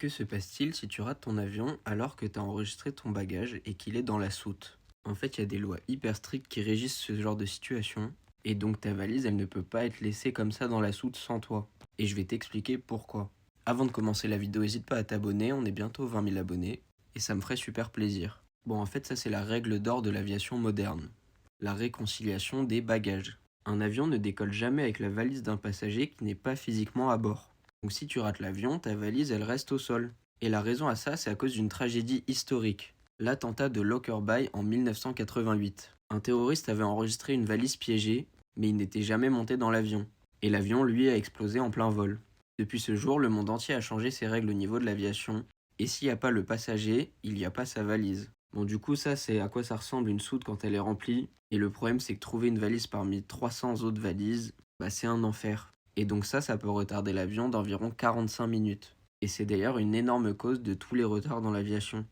Que se passe-t-il si tu rates ton avion alors que tu as enregistré ton bagage et qu'il est dans la soute? En fait, il y a des lois hyper strictes qui régissent ce genre de situation, et donc ta valise, elle ne peut pas être laissée comme ça dans la soute sans toi. Et je vais t'expliquer pourquoi. Avant de commencer la vidéo, n'hésite pas à t'abonner, on est bientôt 20 000 abonnés, et ça me ferait super plaisir. Bon, en fait, ça c'est la règle d'or de l'aviation moderne. La réconciliation des bagages. Un avion ne décolle jamais avec la valise d'un passager qui n'est pas physiquement à bord. Donc si tu rates l'avion, ta valise elle reste au sol. Et la raison à ça, c'est à cause d'une tragédie historique, l'attentat de Lockerbie en 1988. Un terroriste avait enregistré une valise piégée, mais il n'était jamais monté dans l'avion. Et l'avion, lui, a explosé en plein vol. Depuis ce jour, le monde entier a changé ses règles au niveau de l'aviation, et s'il n'y a pas le passager, il n'y a pas sa valise. Bon, du coup, ça, c'est à quoi ça ressemble une soute quand elle est remplie, et le problème, c'est que trouver une valise parmi 300 autres valises, bah, c'est un enfer. Et donc ça peut retarder l'avion d'environ 45 minutes. Et c'est d'ailleurs une énorme cause de tous les retards dans l'aviation.